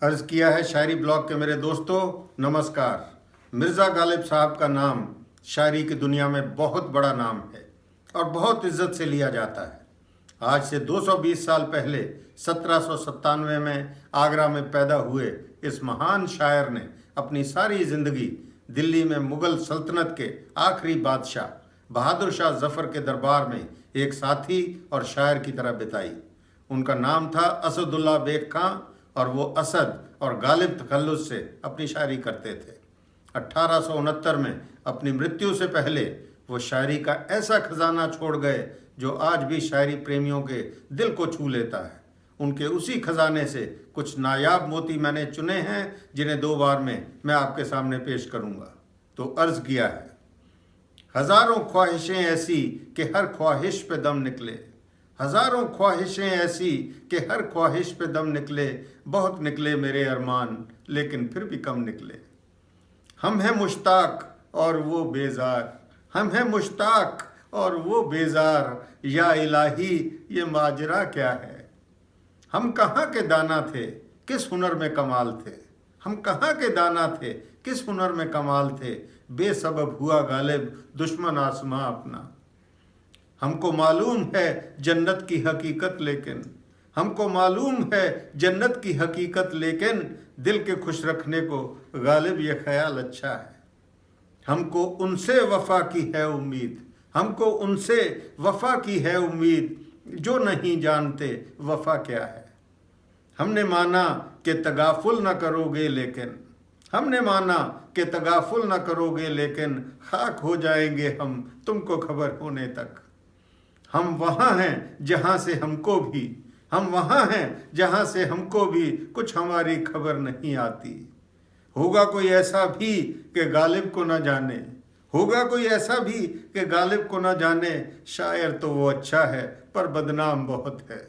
अर्ज़ किया है शायरी ब्लॉग के मेरे दोस्तों, नमस्कार। मिर्ज़ा गालिब साहब का नाम शायरी की दुनिया में बहुत बड़ा नाम है और बहुत इज्जत से लिया जाता है। आज से 220 साल पहले 1797 में आगरा में पैदा हुए इस महान शायर ने अपनी सारी ज़िंदगी दिल्ली में मुग़ल सल्तनत के आखिरी बादशाह बहादुर शाह जफ़र के दरबार में एक साथी और शायर की तरह बिताई। उनका नाम था असदुल्ला बेग खां और वो असद और गालिब तखल्लुस से अपनी शायरी करते थे। 1869 में अपनी मृत्यु से पहले वो शायरी का ऐसा खजाना छोड़ गए जो आज भी शायरी प्रेमियों के दिल को छू लेता है। उनके उसी खजाने से कुछ नायाब मोती मैंने चुने हैं जिन्हें 2 बार में मैं आपके सामने पेश करूंगा। तो अर्ज़ किया है, हज़ारों ख्वाहिशें ऐसी कि हर ख्वाहिश पे दम निकले, हज़ारों ख्वाहिशें ऐसी कि हर ख्वाहिश पे दम निकले, बहुत निकले मेरे अरमान लेकिन फिर भी कम निकले। हम हैं मुश्ताक और वो बेजार, हम हैं मुश्ताक और वो बेजार, या इलाही ये माजरा क्या है। हम कहाँ के दाना थे किस हुनर में कमाल थे, हम कहाँ के दाना थे किस हुनर में कमाल थे, बेसबब हुआ गालिब दुश्मन आसमां अपना। हमको मालूम है जन्नत की हकीकत लेकिन, हमको मालूम है जन्नत की हकीकत लेकिन, दिल के खुश रखने को गालिब ये ख्याल अच्छा है। हमको उनसे वफा की है उम्मीद, हमको उनसे वफा की है उम्मीद, जो नहीं जानते वफा क्या है। हमने माना कि तगाफुल न करोगे लेकिन, हमने माना कि तगाफुल न करोगे लेकिन, खाक हो जाएंगे हम तुमको खबर होने तक। हम वहाँ हैं जहाँ से हमको भी, हम वहाँ हैं जहाँ से हमको भी कुछ हमारी खबर नहीं आती। होगा कोई ऐसा भी कि गालिब को न जाने, होगा कोई ऐसा भी कि गालिब को न जाने, शायर तो वो अच्छा है पर बदनाम बहुत है।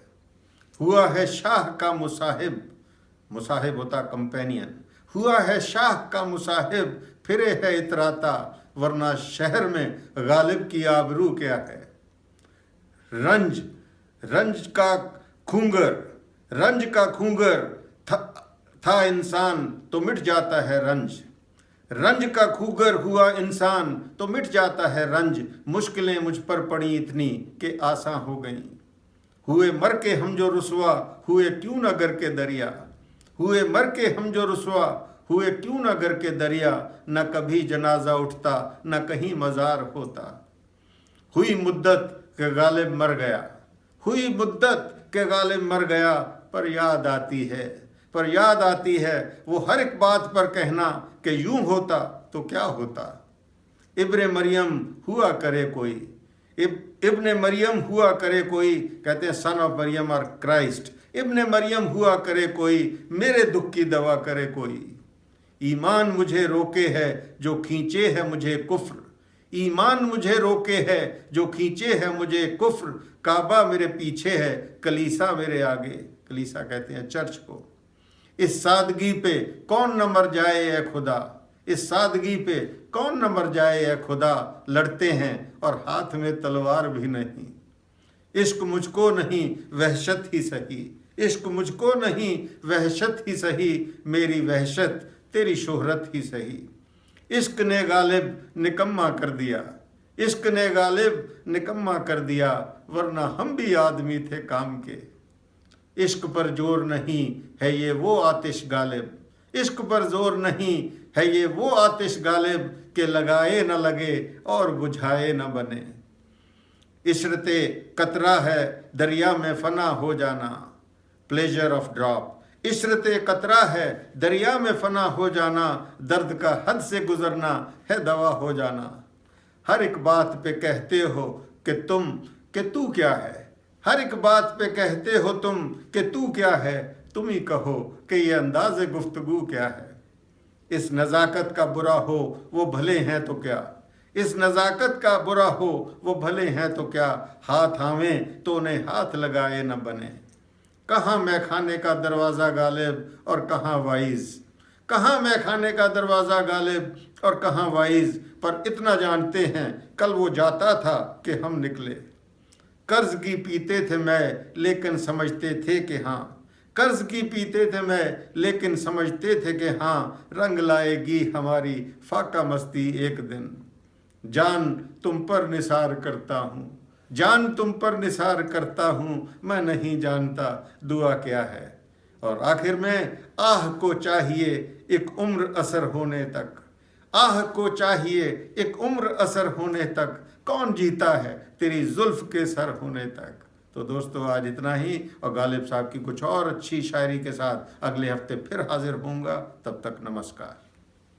हुआ है शाह का मुसाहिब, मुसाहिब होता कंपेनियन, हुआ है शाह का मुसाहिब, फिरे है इतराता, वरना शहर में गालिब की आबरू क्या है। रंज रंज का खूंगर, रंज का खूंगर था इंसान तो मिट जाता है रंज, रंज का खूगर हुआ इंसान तो मिट जाता है रंज, मुश्किलें मुझ पर पड़ी इतनी कि आसान हो गईं। हुए मर के हम जो रुसवा हुए क्यों न गर के दरिया, हुए मर के हम जो रुसवा हुए क्यों न गर के दरिया, न कभी जनाजा उठता न कहीं मज़ार होता। हुई मुद्दत के गालिब मर गया, हुई मुद्दत के गालिब मर गया, पर याद आती है, पर याद आती है वो हर एक बात पर कहना कि यूं होता तो क्या होता। इब्ने मरियम हुआ करे कोई, इब्ने मरियम हुआ करे कोई, कहते हैं सन ऑफ मरियम और क्राइस्ट। इब्ने मरियम हुआ करे कोई, मेरे दुख की दवा करे कोई। ईमान मुझे रोके है जो खींचे है मुझे कुफ्र, ईमान मुझे रोके है जो खींचे है मुझे कुफ्र। काबा मेरे पीछे है कलीसा मेरे आगे, कलीसा कहते हैं चर्च को। इस सादगी पे कौन न मर जाए ए खुदा, इस सादगी पे कौन न मर जाए ए खुदा। लड़ते हैं और हाथ में तलवार भी नहीं, इश्क मुझको नहीं वहशत ही सही, इश्क मुझको नहीं वहशत ही सही, मेरी वहशत तेरी शोहरत ही सही। इश्क ने गालिब निकम्मा कर दिया, इश्क ने गालिब निकम्मा कर दिया, वरना हम भी आदमी थे काम के। इश्क पर जोर नहीं है ये वो आतिश गालिब, इश्क पर जोर नहीं है ये वो आतिश गालिब, के लगाए न लगे और बुझाए न बने। इशरते कतरा है दरिया में फना हो जाना, प्लेजर ऑफ ड्रॉप। इशरते कतरा है दरिया में फना हो जाना, दर्द का हद से गुजरना है दवा हो जाना। हर एक बात पे कहते हो कि तुम कि तू क्या है, हर एक बात पे कहते हो तुम कि तू क्या है, तुम ही कहो कि ये अंदाज़े गुफ्तगू क्या है। इस नज़ाकत का बुरा हो वो भले हैं तो क्या, इस नज़ाकत का बुरा हो वो भले हैं तो क्या, हाथ आवें तो उन्हें हाथ लगाए न बने। कहाँ मैखाने का दरवाज़ा गालिब और कहाँ वाइज, कहाँ मैखाने का दरवाज़ा गालिब और कहाँ वाइज, पर इतना जानते हैं कल वो जाता था कि हम निकले। कर्ज की पीते थे मैं लेकिन समझते थे कि हाँ, कर्ज की पीते थे मैं, लेकिन समझते थे कि हाँ रंग लाएगी हमारी फाका मस्ती एक दिन। जान तुम पर निसार करता हूँ, जान तुम पर निसार करता हूँ, मैं नहीं जानता दुआ क्या है। और आखिर में आह को चाहिए एक उम्र असर होने तक, आह को चाहिए एक उम्र असर होने तक, कौन जीता है तेरी जुल्फ के सर होने तक। तो दोस्तों आज इतना ही, और गालिब साहब की कुछ और अच्छी शायरी के साथ अगले हफ्ते फिर हाजिर होऊंगा। तब तक नमस्कार।